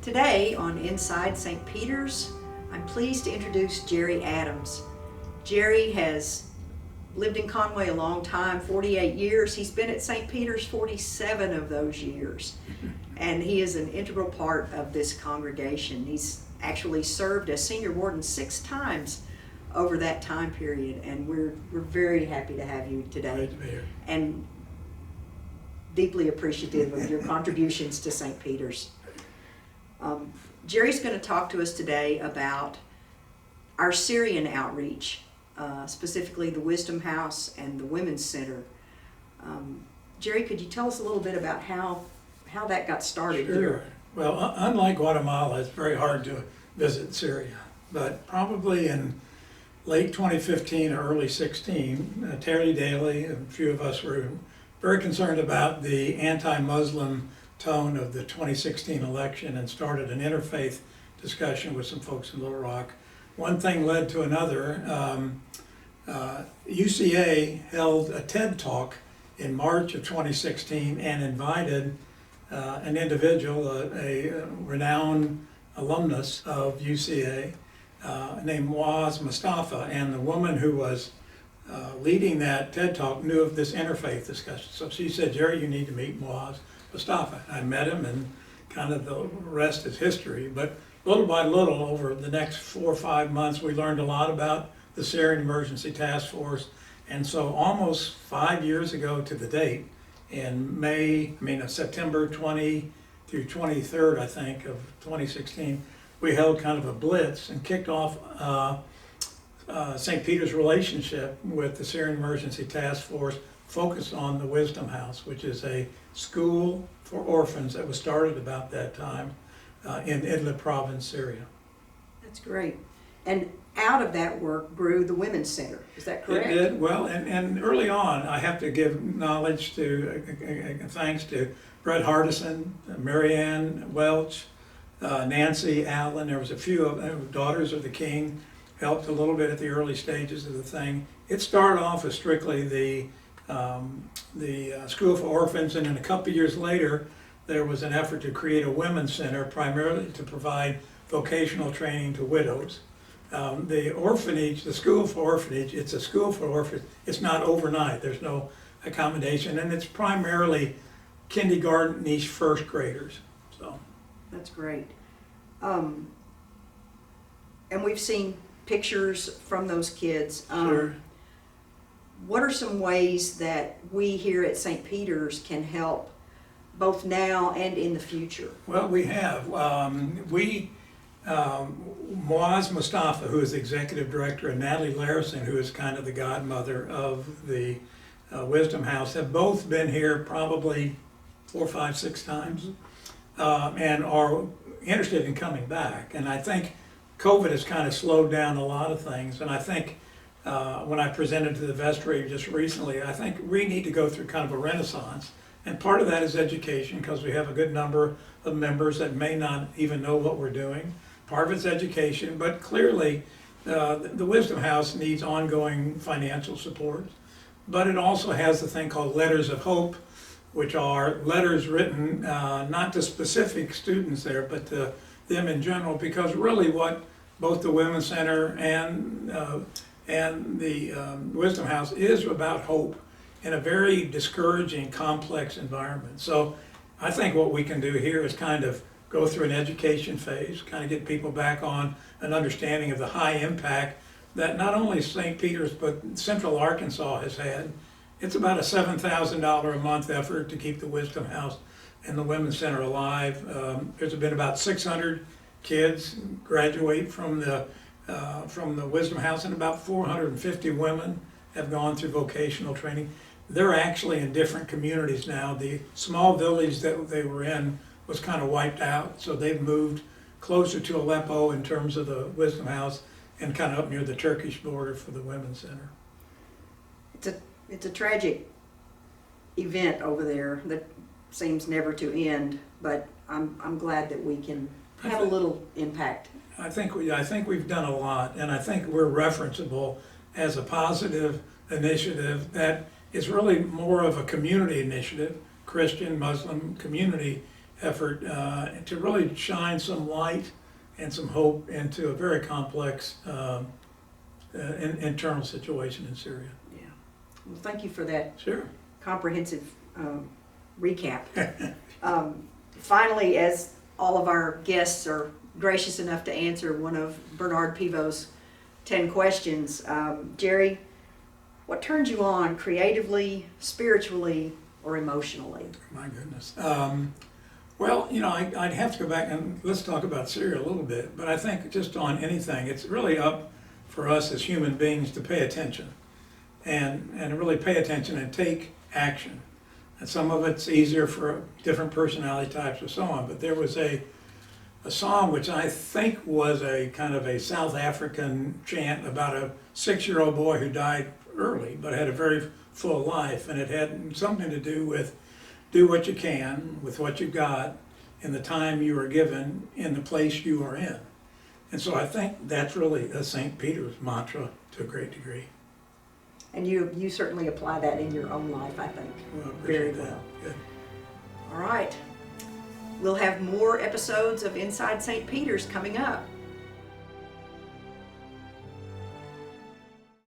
Today on Inside St. Peter's, I'm pleased to introduce Jerry Adams. Jerry has lived in Conway a long time, 48 years. He's been at St. Peter's 47 of those years, and he is an integral part of this congregation. He's actually served as senior warden 6 times over that time period, and we're very happy to have you today. Great to be here. And deeply appreciative of your contributions to St. Peter's. Jerry's going to talk to us today about our Syrian Outreach, specifically the Wisdom House and the Women's Center. Jerry, could you tell us a little bit about how that got started Sure. here? Well, unlike Guatemala, it's very hard to visit Syria. But probably in late 2015 or early 16, Terry Daly, a few of us were very concerned about the anti-Muslim tone of the 2016 election and started an interfaith discussion with some folks in Little Rock. One thing led to another. UCA held a TED Talk in March of 2016 and invited an individual, a renowned alumnus of UCA named Muaz Mustafa, and the woman who was leading that TED Talk knew of this interfaith discussion. So she said, "Jerry, you need to meet Muaz Mustafa." I met him, and kind of the rest is history. But little by little, over the next 4 or 5 months, we learned a lot about the Syrian Emergency Task Force. And so almost 5 years ago to the date, in September 20 through 23rd, I think, of 2016, we held kind of a blitz and kicked off St. Peter's relationship with the Syrian Emergency Task Force, focused on the Wisdom House, which is a school for orphans that was started about that time in Idlib province, Syria. That's great. And out of that work grew the Women's Center. Is that correct? It did. Well, and early on, I have to give thanks to Brett Hardison, Marianne Welch, Nancy Allen. There was a few of daughters of the King, helped a little bit at the early stages of the thing. It started off as strictly the School for Orphans, and then a couple of years later, there was an effort to create a women's center, primarily to provide vocational training to widows. The orphanage, the School for Orphanage, it's a school for orphans. It's not overnight. There's no accommodation, and it's primarily kindergarten niche first graders. So that's great. And we've seen pictures from those kids. Sure. What are some ways that we here at St. Peter's can help both now and in the future? Well, we have. Muaz Mustafa, who is the executive director, and Natalie Larison, who is kind of the godmother of the Wisdom House, have both been here probably 4, 5, 6 times, and are interested in coming back. And I think COVID has kind of slowed down a lot of things, and I think when I presented to the vestry just recently, I think we need to go through kind of a renaissance. And part of that is education, because we have a good number of members that may not even know what we're doing. Part of it's education, but clearly the Wisdom House needs ongoing financial support. But it also has the thing called Letters of Hope, which are letters written not to specific students there, but to them in general, because really what both the Women's Center and the Wisdom House is about hope in a very discouraging, complex environment. So I think what we can do here is kind of go through an education phase, kind of get people back on an understanding of the high impact that not only St. Peter's but Central Arkansas has had. It's about a $7,000 a month effort to keep the Wisdom House and the Women's Center alive. There's been about 600 kids graduate from the Wisdom House, and about 450 women have gone through vocational training. They're actually in different communities now. The small village that they were in was kind of wiped out, so they've moved closer to Aleppo in terms of the Wisdom House, and kind of up near the Turkish border for the Women's Center. It's a tragic event over there that seems never to end, but I'm glad that we can have a little impact. I think we've done a lot, and I think we're referenceable as a positive initiative that is really more of a community initiative, Christian, Muslim community effort to really shine some light and some hope into a very complex internal situation in Syria. Yeah. Well, thank you for that Sure. comprehensive recap. Finally, as all of our guests are gracious enough to answer one of Bernard Pivot's 10 questions, Jerry, what turns you on creatively, spiritually, or emotionally? My goodness. Well, you know, I'd have to go back and let's talk about Syria a little bit, but I think just on anything, it's really up for us as human beings to pay attention and really pay attention and take action. And some of it's easier for different personality types or so on, but there was a song which I think was a kind of a South African chant about a 6-year-old boy who died early but had a very full life, and it had something to do with do what you can with what you've got in the time you are given in the place you are in. And so I think that's really a St. Peter's mantra to a great degree. And you certainly apply that in your own life, I think, Well, I very appreciate that. well. Good. All right. We'll have more episodes of Inside St. Peter's coming up.